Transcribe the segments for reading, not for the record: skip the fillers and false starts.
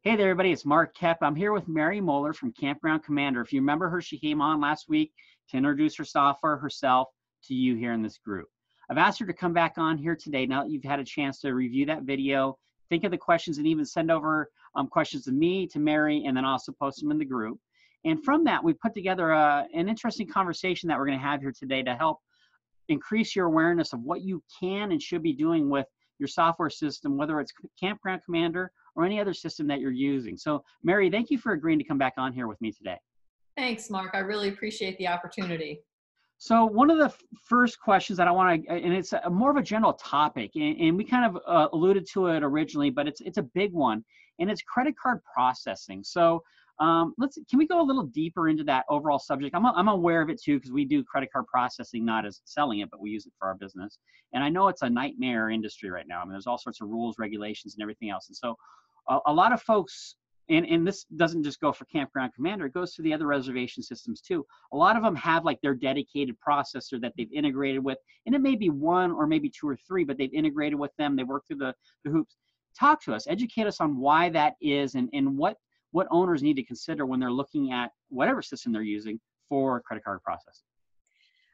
Hey there, everybody. It's Mark Kepp. I'm here with Mary Moeller from Campground Commander. If you remember her, she came on last week to introduce her software herself to you here in this group. I've asked her to come back on here today now that you've had a chance to review that video, think of the questions, and even send over questions to me, to Mary, and then also post them in the group. And from that, we put together an interesting conversation that we're going to have here today to help increase your awareness of what you can and should be doing with your software system, whether it's Campground Commander or any other system that you're using. So Mary, thank you for agreeing to come back on here with me today. Thanks, Mark. I really appreciate the opportunity. So one of the first questions that I want to, and it's more of a general topic, and we kind of alluded to it originally, but it's a big one, and it's credit card processing. So can we go a little deeper into that overall subject? I'm aware of it too, because we do credit card processing, not as selling it, but we use it for our business. And I know it's a nightmare industry right now. I mean, there's all sorts of rules, regulations, and everything else. And so a lot of folks, and this doesn't just go for Campground Commander, it goes to the other reservation systems too. A lot of them have like their dedicated processor that they've integrated with, and it may be one or maybe two or three, but they've integrated with them. They work through the hoops. Talk to us, educate us on why that is, and what owners need to consider when they're looking at whatever system they're using for credit card processing.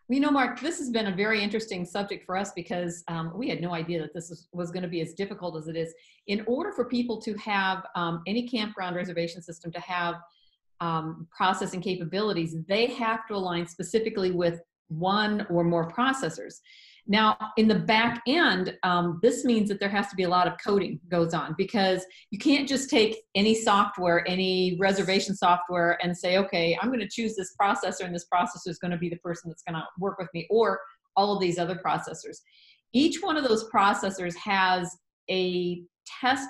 Well, you know, Mark, this has been a very interesting subject for us because we had no idea that this was going to be as difficult as it is. In order for people to have any campground reservation system to have processing capabilities, they have to align specifically with one or more processors. Now, in the back end, this means that there has to be a lot of coding goes on, because you can't just take any software, any reservation software, and say, okay, I'm going to choose this processor, and this processor is going to be the person that's going to work with me, or all of these other processors. Each one of those processors has a test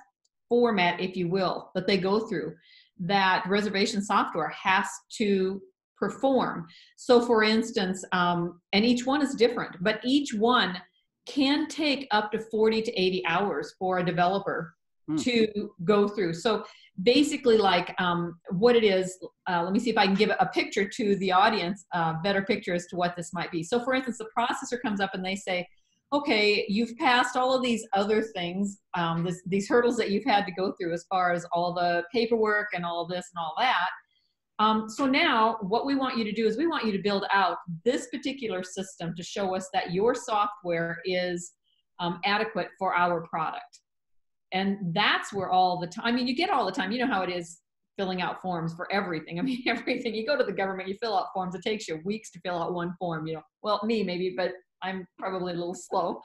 format, if you will, that they go through that reservation software has to perform. So for instance, and each one is different, but each one can take up to 40 to 80 hours for a developer to go through. So basically, like what it is, let me see if I can give a picture to the audience, better picture as to what this might be. So for instance, the processor comes up and they say, okay, you've passed all of these other things, these hurdles that you've had to go through as far as all the paperwork and all of this and all that. So now what we want you to do is we want you to build out this particular system to show us that your software is adequate for our product. And that's where all the time, I mean, you get all the time, you know how it is filling out forms for everything. I mean, everything, you go to the government, you fill out forms, it takes you weeks to fill out one form, you know, well, me maybe, but I'm probably a little slow.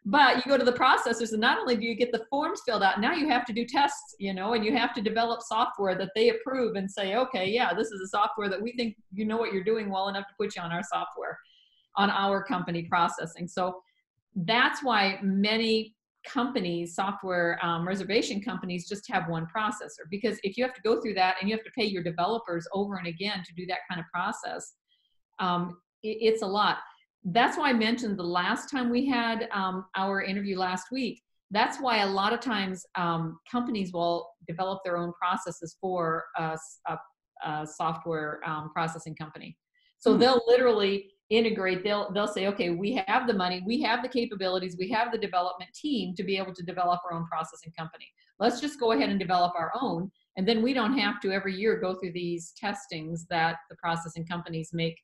But you go to the processors, and not only do you get the forms filled out, now you have to do tests, you know, and you have to develop software that they approve and say, okay, yeah, this is a software that we think you know what you're doing well enough to put you on our software, on our company processing. So that's why many companies, software reservation companies, just have one processor, because if you have to go through that and you have to pay your developers over and again to do that kind of process, it's a lot. That's why I mentioned the last time we had our interview last week. That's why a lot of times companies will develop their own processes for a software processing company. So they'll literally integrate, they'll say, okay, we have the money, we have the capabilities, we have the development team to be able to develop our own processing company. Let's just go ahead and develop our own. And then we don't have to every year go through these testings that the processing companies make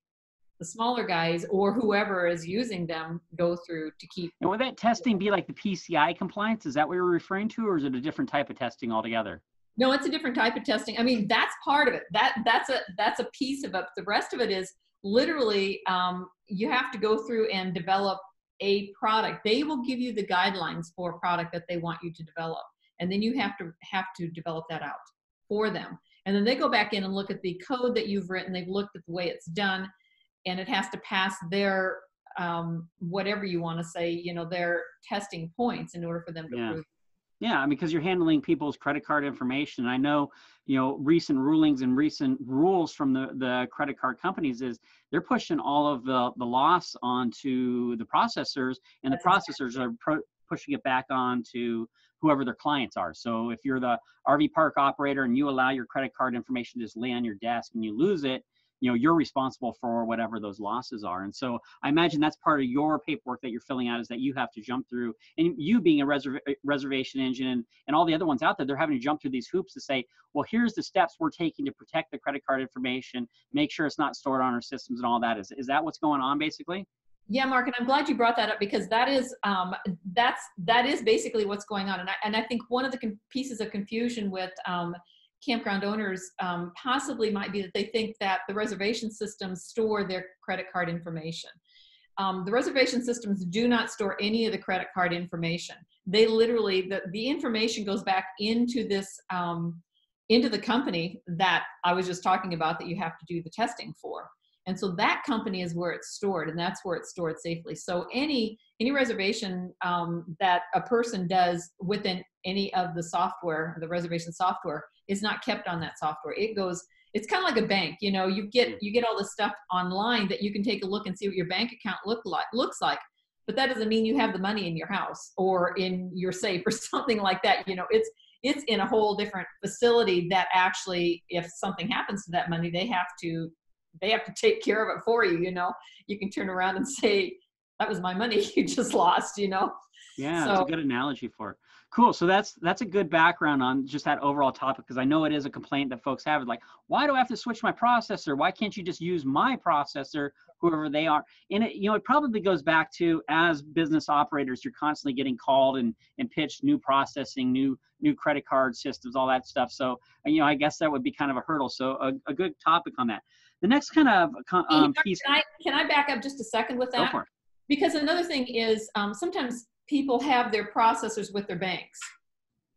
the smaller guys or whoever is using them go through to keep. And would that testing be like the PCI compliance? Is that what you're referring to, or is it a different type of testing altogether? No, it's a different type of testing. I mean, that's part of it. That's a piece of it. The rest of it is literally you have to go through and develop a product. They will give you the guidelines for a product that they want you to develop, and then you have to develop that out for them. And then they go back in and look at the code that you've written. They've looked at the way it's done, and it has to pass their whatever you want to say, you know, their testing points in order for them to prove. Yeah, because you're handling people's credit card information. I know, you know, recent rulings and recent rules from the credit card companies is they're pushing all of the loss onto the processors, and the processors are pushing it back onto whoever their clients are. So if you're the RV park operator and you allow your credit card information to just lay on your desk and you lose it, you're responsible for whatever those losses are. And so I imagine that's part of your paperwork that you're filling out, is that you have to jump through, and you being a reservation engine and all the other ones out there, they're having to jump through these hoops to say, well, here's the steps we're taking to protect the credit card information, make sure it's not stored on our systems and all that. Is that what's going on basically? Yeah, Mark, and I'm glad you brought that up, because that is basically what's going on. And I think one of the pieces of confusion with campground owners possibly might be that they think that the reservation systems store their credit card information. The reservation systems do not store any of the credit card information. They literally, the information goes back into this, into the company that I was just talking about that you have to do the testing for. And so that company is where it's stored, and that's where it's stored safely. So any reservation that a person does within any of the software, the reservation software, is not kept on that software. It goes, it's kind of like a bank. You get all this stuff online that you can take a look and see what your bank account looks like. But that doesn't mean you have the money in your house or in your safe or something like that. It's in a whole different facility that actually, if something happens to that money, they have to take care of it for you. You can turn around and say, that was my money you just lost. Yeah, so, it's a good analogy for it. Cool. So that's a good background on just that overall topic, because I know it is a complaint that folks have, like, why do I have to switch my processor? Why can't you just use my processor, whoever they are? And it probably goes back to, as business operators, you're constantly getting called and pitched new processing, new credit card systems, all that stuff. So I guess that would be kind of a hurdle. So a good topic on that. The next kind of piece. Can I back up just a second with that? Go for it. Because another thing is sometimes people have their processors with their banks,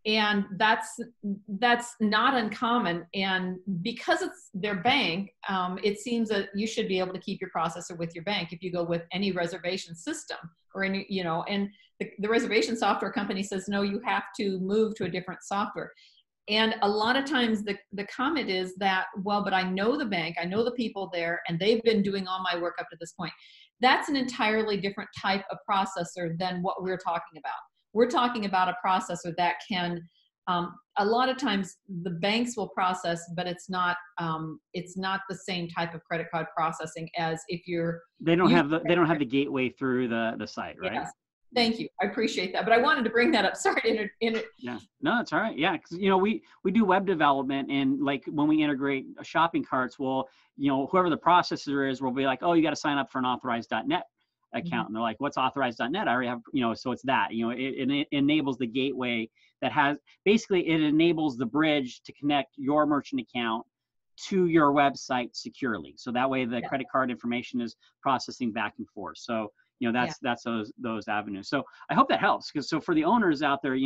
and that's not uncommon. And because it's their bank, it seems that you should be able to keep your processor with your bank if you go with any reservation system or any, and the reservation software company says, no, you have to move to a different software. And a lot of times the comment is that, well, but I know the bank, I know the people there, and they've been doing all my work up to this point. That's an entirely different type of processor than what we're talking about. We're talking about a processor that can, a lot of times the banks will process, but it's not the same type of credit card processing as if you're. They don't have the gateway through the site, right? Yes. Thank you. I appreciate that. But I wanted to bring that up. Sorry. Yeah. No, it's all right. Yeah. Because, we do web development, and like when we integrate shopping carts, whoever the processor is will be like, oh, you got to sign up for an authorized.net account. Mm-hmm. And they're like, what's authorized.net? I already have, so it's that, it enables the gateway that it enables the bridge to connect your merchant account to your website securely. So that way the credit card information is processing back and forth. So, that's those avenues. So I hope that helps, because so for the owners out there,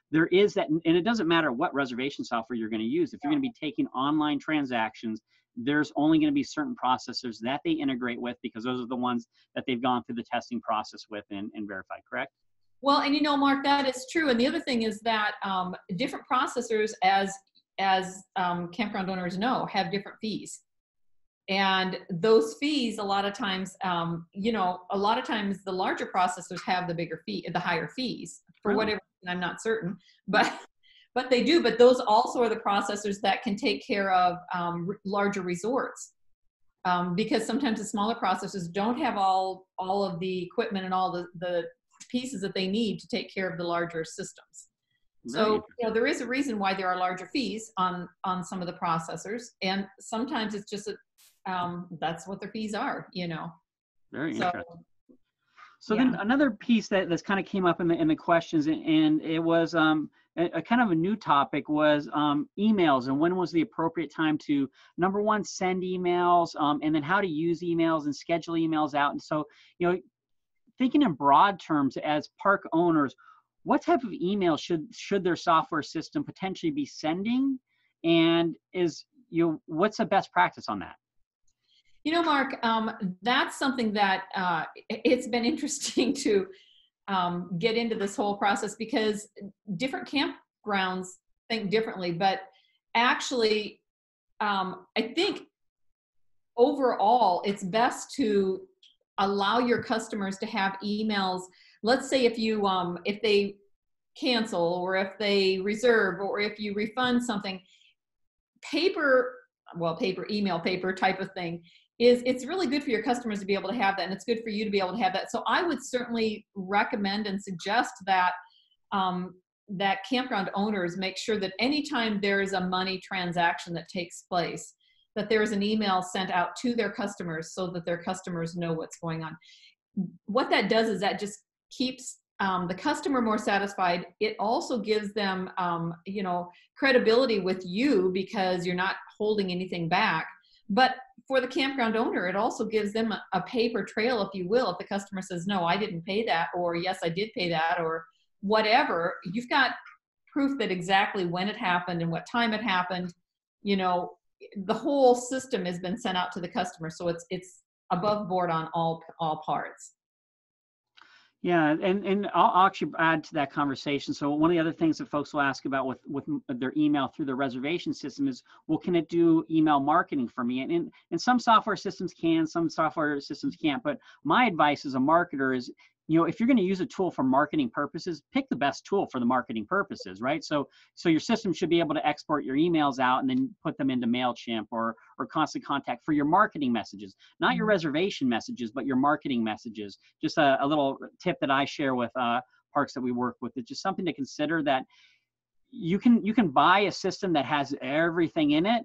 there is that, and it doesn't matter what reservation software you're going to use. If you're going to be taking online transactions, there's only going to be certain processors that they integrate with, because those are the ones that they've gone through the testing process with and verified, correct? Well, and Mark, that is true. And the other thing is that different processors, as campground owners know, have different fees. And those fees, a lot of times the larger processors have the higher fees for whatever reason, I'm not certain, but they do. But those also are the processors that can take care of larger resorts, because sometimes the smaller processors don't have all of the equipment and all the pieces that they need to take care of the larger systems. So, there is a reason why there are larger fees on some of the processors, and sometimes it's just that's what their fees are, Very interesting. So then another piece that's kind of came up in the questions, and it was a kind of a new topic, was emails, and when was the appropriate time to, number one, send emails, and then how to use emails and schedule emails out. And so, thinking in broad terms, as park owners, what type of email should their software system potentially be sending, and what's the best practice on that? Mark, that's something that it's been interesting to get into this whole process, because different campgrounds think differently. But actually, I think overall, it's best to allow your customers to have emails. Let's say if they cancel, or if they reserve, or if you refund something, paper well, email paper type of thing, is it's really good for your customers to be able to have that, and it's good for you to be able to have that. So I would certainly recommend and suggest that that campground owners make sure that anytime there is a money transaction that takes place, that there is an email sent out to their customers so that their customers know what's going on. What that does is that just keeps the customer more satisfied. It also gives them, credibility with you because you're not holding anything back. But for the campground owner, it also gives them a paper trail, if you will. If the customer says, no, I didn't pay that, or yes, I did pay that, or whatever, you've got proof that exactly when it happened and what time it happened. The whole system has been sent out to the customer. So it's above board on all parts. Yeah, and I'll actually add to that conversation. So one of the other things that folks will ask about with their email through the reservation system is, well, can it do email marketing for me? And some software systems can, some software systems can't. But my advice as a marketer is, if you're going to use a tool for marketing purposes, pick the best tool for the marketing purposes, right? So your system should be able to export your emails out and then put them into MailChimp or Constant Contact for your marketing messages, not your reservation messages, but your marketing messages. Just a little tip that I share with parks that we work with. It's just something to consider, that you can buy a system that has everything in it,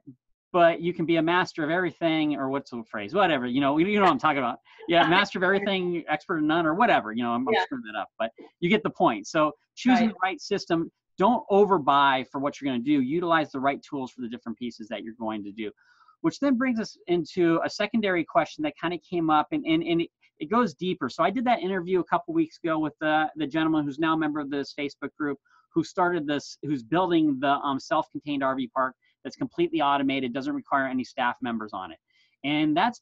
but you can be a master of everything, or what's the phrase? Whatever, you know what I'm talking about. Yeah, master of everything, expert of none, or whatever. I'm screwing that up, but you get the point. So choosing the right system, don't overbuy for what you're going to do. Utilize the right tools for the different pieces that you're going to do, which then brings us into a secondary question that kind of came up, and it goes deeper. So I did that interview a couple weeks ago with the gentleman who's now a member of this Facebook group, who's building the self-contained RV park that's completely automated, doesn't require any staff members on it. And that's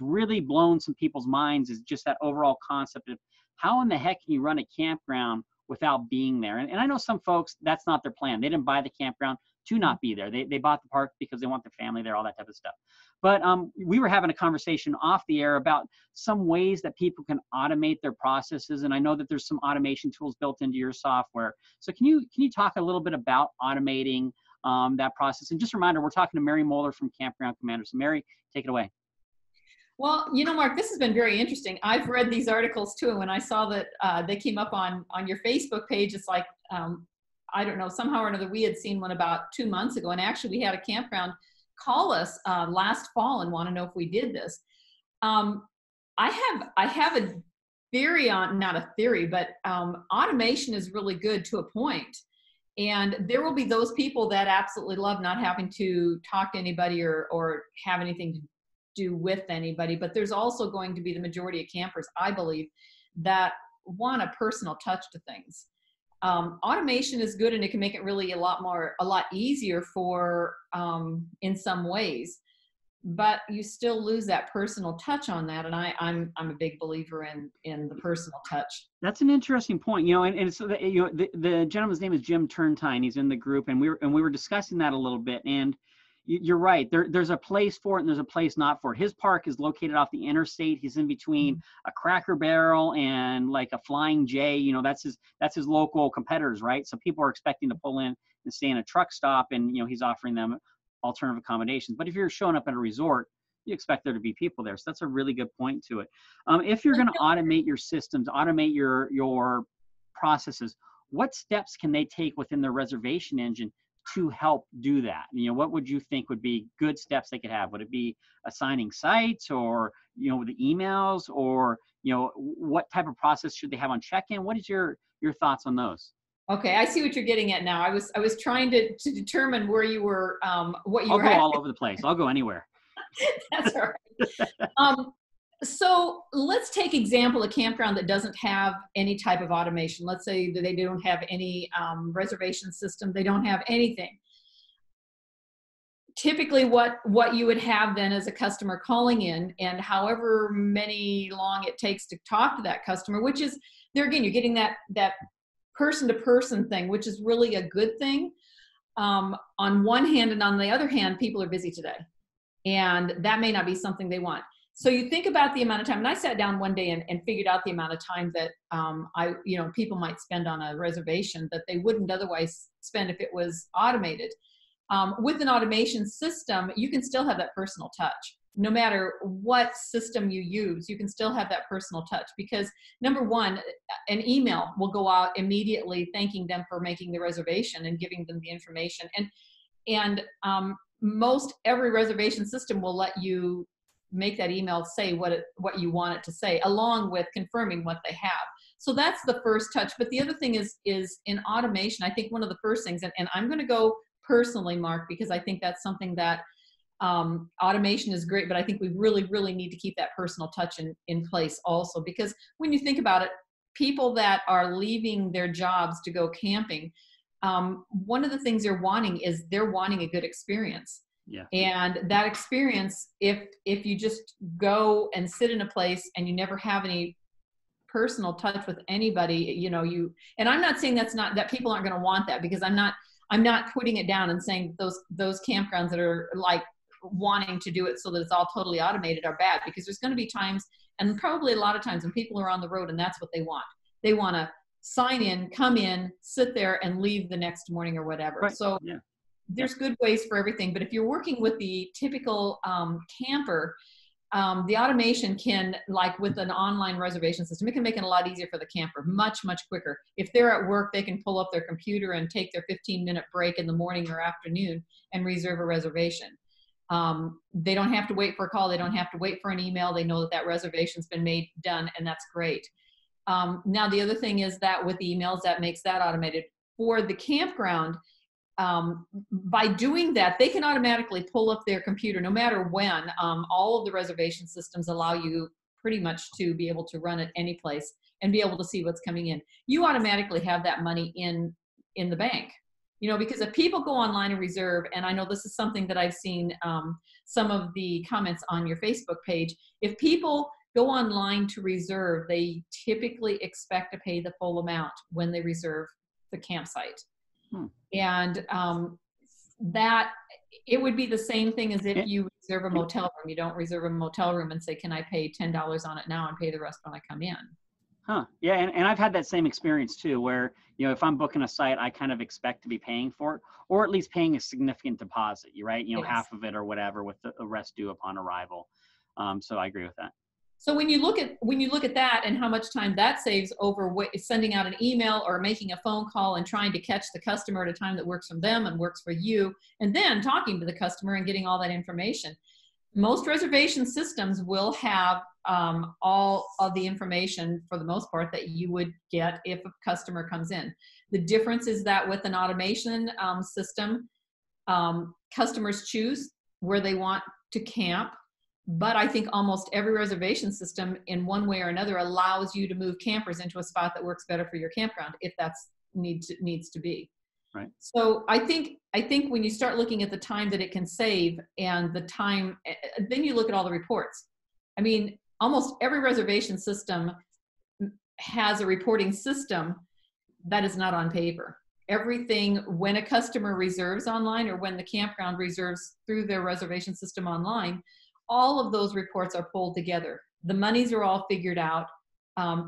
really blown some people's minds, is just that overall concept of how in the heck can you run a campground without being there? And I know some folks, that's not their plan. They didn't buy the campground to not be there. They bought the park because they want their family there, all that type of stuff. But we were having a conversation off the air about some ways that people can automate their processes. And I know that there's some automation tools built into your software. So can you talk a little bit about automating that process? And just a reminder, we're talking to Mary Moeller from Campground Commander. So Mary, take it away. Well, Mark, this has been very interesting. I've read these articles too, and when I saw that they came up on your Facebook page, it's like, I don't know, somehow or another, we had seen one about 2 months ago, and actually we had a campground call us last fall and want to know if we did this. I have a theory on, not a theory, but automation is really good to a point. And there will be those people that absolutely love not having to talk to anybody or have anything to do with anybody. But there's also going to be the majority of campers, I believe, that want a personal touch to things. Automation is good, and it can make it really a lot easier for in some ways, but you still lose that personal touch on that. And I'm a big believer in the personal touch. That's an interesting point, and so the gentleman's name is Jim Turntine. He's in the group, and we were discussing that a little bit. And you're right. There's a place for it and there's a place not for it. His park is located off the interstate. He's in between a Cracker Barrel and like a Flying J. That's his local competitors, right? So people are expecting to pull in and stay in a truck stop, and he's offering them alternative accommodations. But if you're showing up at a resort, you expect there to be people there. So that's a really good point to it. If you're going to automate your systems, automate your processes, what steps can they take within their reservation engine to help do that? What would you think would be good steps they could have? Would it be assigning sites, or the emails, or what type of process should they have on check-in? What is your thoughts on those? Okay, I see what you're getting at now. I was trying to determine where you were, what you were. I'll go all over the place. I'll go anywhere. That's all right. So let's take example a campground that doesn't have any type of automation. Let's say that they don't have any reservation system. They don't have anything. Typically what you would have then is a customer calling in, and however many long it takes to talk to that customer, which is there again, you're getting that person-to-person thing, which is really a good thing on one hand, and on the other hand, people are busy today, and that may not be something they want. So you think about the amount of time, and I sat down one day and figured out the amount of time that people might spend on a reservation that they wouldn't otherwise spend if it was automated. With an automation system, you can still have that personal touch. No matter what system you use, you can still have that personal touch, because number one, an email will go out immediately thanking them for making the reservation and giving them the information. And most every reservation system will let you make that email say what you want it to say, along with confirming what they have. So that's the first touch. But the other thing is in automation, I think one of the first things, and I'm going to go personally, Mark, because I think that's something that automation is great, but I think we really, really need to keep that personal touch in place also, because when you think about it, people that are leaving their jobs to go camping, one of the things they're wanting a good experience. Yeah. And that experience, if you just go and sit in a place and you never have any personal touch with anybody, and I'm not saying that people aren't going to want that, because I'm not putting it down and saying those campgrounds that are like wanting to do it so that it's all totally automated are bad, because there's going to be times, and probably a lot of times, when people are on the road and that's what they want. They want to sign in, come in, sit there, and leave the next morning or whatever. Right. So yeah. There's good ways for everything. But if you're working with the typical camper, the automation can, like with an online reservation system, it can make it a lot easier for the camper, much, much quicker. If they're at work, they can pull up their computer and take their 15-minute break in the morning or afternoon and reserve a reservation. They don't have to wait for a call. They don't have to wait for an email. They know that reservation's been done, and that's great. Now, the other thing is that with emails, that makes that automated. For the campground, by doing that, they can automatically pull up their computer no matter when. All of the reservation systems allow you pretty much to be able to run at any place and be able to see what's coming in. You automatically have that money in the bank, because if people go online and reserve, and I know this is something that I've seen some of the comments on your Facebook page, if people go online to reserve, they typically expect to pay the full amount when they reserve the campsite. And that it would be the same thing as if you reserve a motel room. You don't reserve a motel room and say, can I pay $10 on it now and pay the rest when I come in? Huh. Yeah. And I've had that same experience too, where, if I'm booking a site, I kind of expect to be paying for it, or at least paying a significant deposit, right? Yes. Half of it or whatever, with the rest due upon arrival. So I agree with that. So when you look at that and how much time that saves over sending out an email or making a phone call and trying to catch the customer at a time that works for them and works for you, and then talking to the customer and getting all that information, most reservation systems will have all of the information, for the most part, that you would get if a customer comes in. The difference is that with an automation system, customers choose where they want to camp. But I think almost every reservation system, in one way or another, allows you to move campers into a spot that works better for your campground, if that's needs to be. Right. So I think when you start looking at the time that it can save and the time, then you look at all the reports. I mean, almost every reservation system has a reporting system that is not on paper. Everything, when a customer reserves online or when the campground reserves through their reservation system online, all of those reports are pulled together. The monies are all figured out.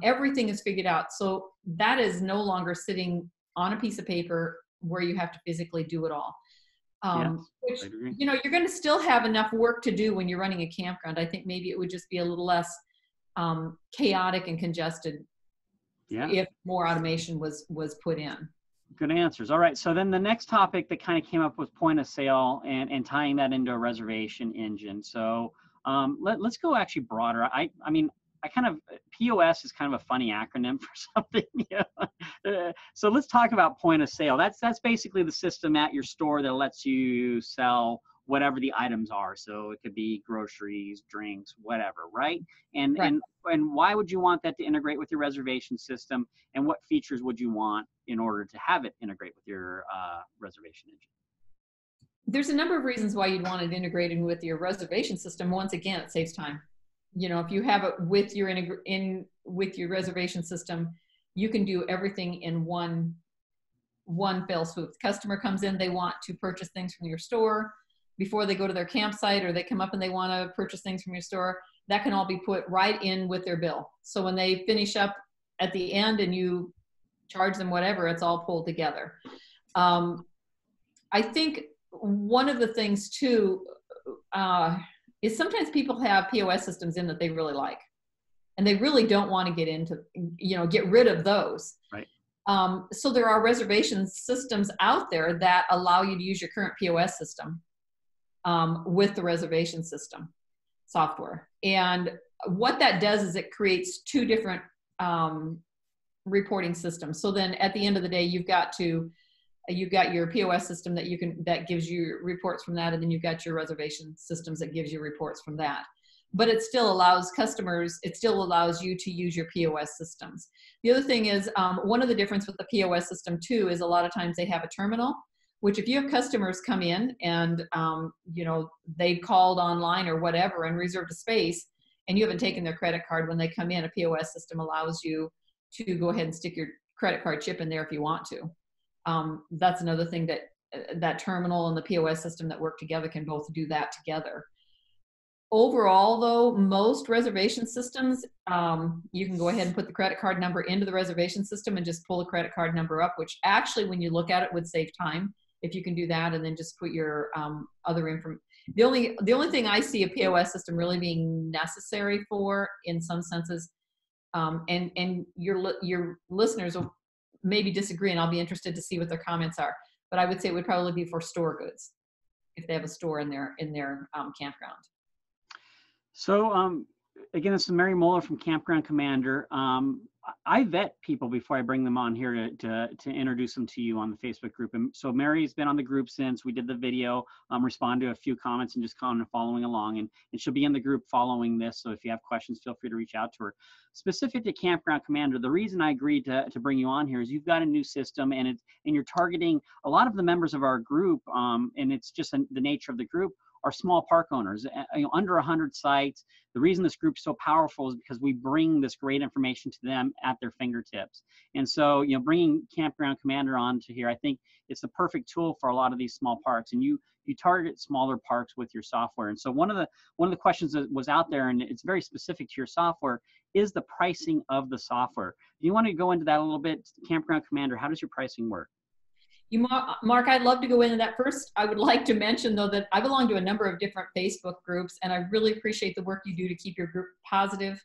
Everything is figured out. So that is no longer sitting on a piece of paper where you have to physically do it all. Which, you're going to still have enough work to do when you're running a campground. I think maybe it would just be a little less chaotic and congested if more automation was put in. Good answers. All right. So then the next topic that kind of came up was point of sale and tying that into a reservation engine. So let's go actually broader. I mean, I kind of, POS is kind of a funny acronym for something. So let's talk about point of sale. That's basically the system at your store that lets you sell whatever the items are. So it could be groceries, drinks, whatever, right? And why would you want that to integrate with your reservation system? And what features would you want in order to have it integrate with your reservation engine? There's a number of reasons why you'd want it integrated with your reservation system. Once again, it saves time. If you have it with your with your reservation system, you can do everything in one fell swoop. The customer comes in, they want to purchase things from your store before they go to their campsite, or they come up and they want to purchase things from your store. That can all be put right in with their bill. So when they finish up at the end and you charge them whatever, it's all pulled together. I think one of the things too is sometimes people have POS systems in that they really like, and they really don't want to get into, get rid of those. Right. So there are reservation systems out there that allow you to use your current POS system with the reservation system software. And what that does is it creates two different reporting systems. So then at the end of the day, you've got your POS system that gives you reports from that, and then you've got your reservation systems that gives you reports from that. But it still allows you to use your POS systems. The other thing is, one of the difference with the POS system too is a lot of times they have a terminal, which if you have customers come in and they called online or whatever and reserved a space, and you haven't taken their credit card when they come in, a POS system allows you to go ahead and stick your credit card chip in there if you want to. That's another thing that terminal and the POS system that work together can both do that together. Overall, though, most reservation systems, you can go ahead and put the credit card number into the reservation system and just pull the credit card number up, which actually, when you look at it, would save time if you can do that, and then just put your other information. The only thing I see a POS system really being necessary for, in some senses, and your listeners will maybe disagree, and I'll be interested to see what their comments are. But I would say it would probably be for store goods, if they have a store in their campground. So again, this is Mary Moeller from Campground Commander. I vet people before I bring them on here to introduce them to you on the Facebook group. And so Mary's been on the group since we did the video, respond to a few comments and just kind of following along. And she'll be in the group following this. So if you have questions, feel free to reach out to her. Specific to Campground Commander, the reason I agreed to bring you on here is you've got a new system, and you're targeting a lot of the members of our group, and it's just the nature of the group, are small park owners, under 100 sites. The reason this group's so powerful is because we bring this great information to them at their fingertips. And so, bringing Campground Commander on to here, I think it's the perfect tool for a lot of these small parks. And you target smaller parks with your software. And so one of the questions that was out there, and it's very specific to your software, is the pricing of the software. Do you want to go into that a little bit? Campground Commander, how does your pricing work? Mark, I'd love to go into that. First, I would like to mention, though, that I belong to a number of different Facebook groups, and I really appreciate the work you do to keep your group positive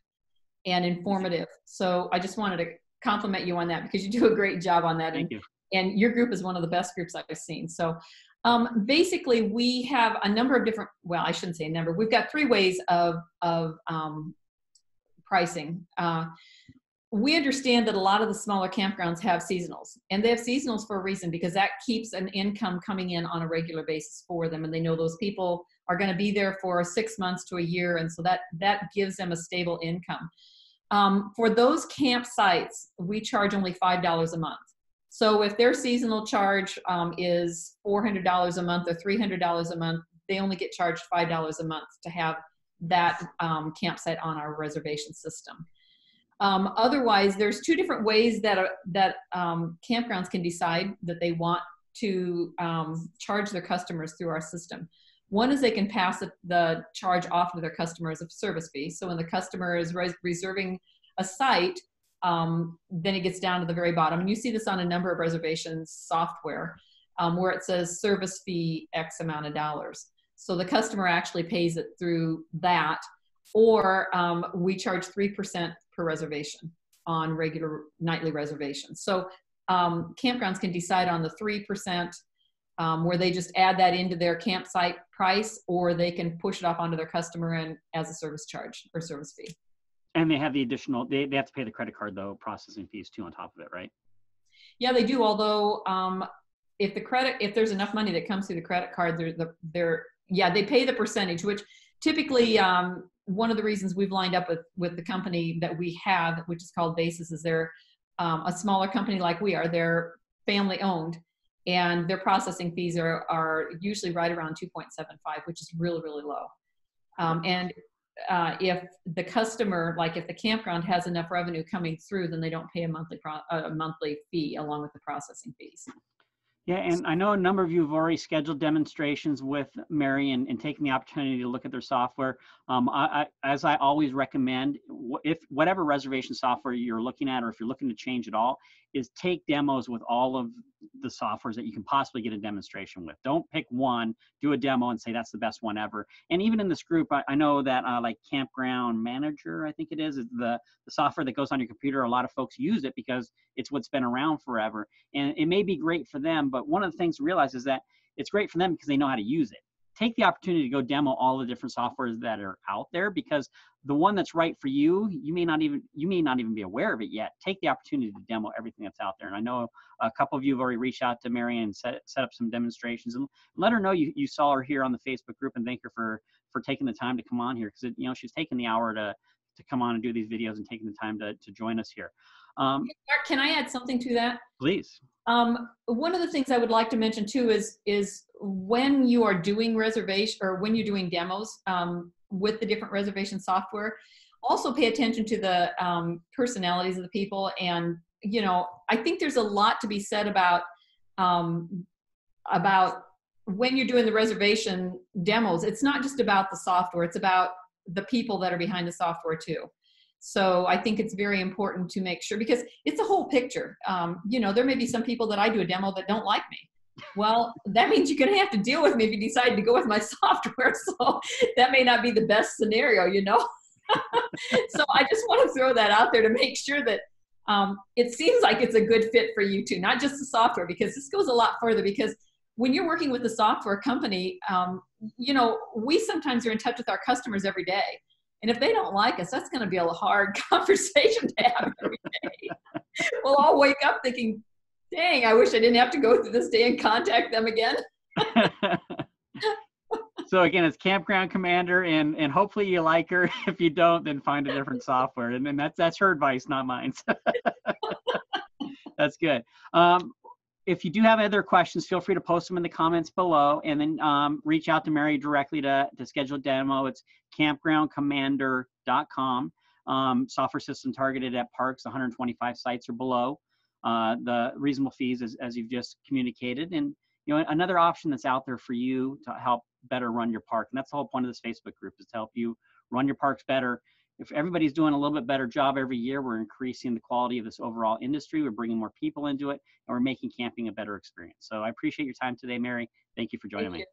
and informative. So I just wanted to compliment you on that, because you do a great job on that. Thank you. And your group is one of the best groups I've seen. So basically, we have a number of different, well, I shouldn't say a number. We've got 3 ways of pricing. We understand that a lot of the smaller campgrounds have seasonals, and they have seasonals for a reason, because that keeps an income coming in on a regular basis for them. And they know those people are going to be there for 6 months to a year. And so that gives them a stable income. For those campsites, we charge only $5 a month. So if their seasonal charge is $400 a month or $300 a month, they only get charged $5 a month to have that campsite on our reservation system. Otherwise, there's 2 different ways that campgrounds can decide that they want to charge their customers through our system. One is they can pass the charge off to their customers as a service fee. So when the customer is reserving a site, then it gets down to the very bottom. And you see this on a number of reservations software where it says service fee X amount of dollars. So the customer actually pays it through that, or we charge 3% per reservation on regular nightly reservations. So campgrounds can decide on the 3% where they just add that into their campsite price, or they can push it off onto their customer and as a service charge or service fee. And they have the additional, they have to pay the credit card, though, processing fees too on top of it, right? Yeah, they do. Although if there's enough money that comes through the credit card, they pay the percentage, which typically, one of the reasons we've lined up with the company that we have, which is called Basis, is they're a smaller company like we are. They're family owned, and their processing fees are usually right around 2.75, which is really, really low. And if the customer, like if the campground has enough revenue coming through, then they don't pay a monthly fee along with the processing fees. Yeah, and I know a number of you have already scheduled demonstrations with Mary and taken the opportunity to look at their software. As I always recommend, if whatever reservation software you're looking at, or if you're looking to change at all, is take demos with all of the softwares that you can possibly get a demonstration with. Don't pick one, do a demo and say that's the best one ever. And even in this group, I know that like Campground Manager, I think it is the software that goes on your computer. A lot of folks use it because it's what's been around forever. And it may be great for them, but one of the things to realize is that it's great for them because they know how to use it. Take the opportunity to go demo all the different softwares that are out there, because the one that's right for you, you may not even be aware of it yet. Take the opportunity to demo everything that's out there. And I know a couple of you have already reached out to Mary and set up some demonstrations, and let her know you saw her here on the Facebook group, and thank her for taking the time to come on here, because she's taken the hour to come on and do these videos and taking the time to join us here. Mark, can I add something to that? Please. One of the things I would like to mention too is when you are doing reservation, or when you're doing demos with the different reservation software, also pay attention to the personalities of the people. And I think there's a lot to be said about when you're doing the reservation demos. It's not just about the software; it's about the people that are behind the software too. So I think it's very important to make sure, because it's a whole picture. There may be some people that I do a demo that don't like me. Well, that means you're going to have to deal with me if you decide to go with my software. So that may not be the best scenario, So I just want to throw that out there to make sure that it seems like it's a good fit for you too, not just the software, because this goes a lot further. Because when you're working with a software company, we sometimes are in touch with our customers every day. And if they don't like us, that's going to be a hard conversation to have every day. We'll all wake up thinking, dang, I wish I didn't have to go through this day and contact them again. So again, it's Campground Commander, and hopefully you like her. If you don't, then find a different software. And that's her advice, not mine. That's good. If you do have other questions, feel free to post them in the comments below, and then reach out to Mary directly to schedule a demo. It's campgroundcommander.com. Software system targeted at parks, 125 sites or below. The reasonable fees, as you've just communicated. And another option that's out there for you to help better run your park. And that's the whole point of this Facebook group, is to help you run your parks better. If everybody's doing a little bit better job every year, we're increasing the quality of this overall industry. We're bringing more people into it, and we're making camping a better experience. So I appreciate your time today, Mary. Thank you for joining me.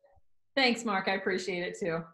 Thanks, Mark. I appreciate it too.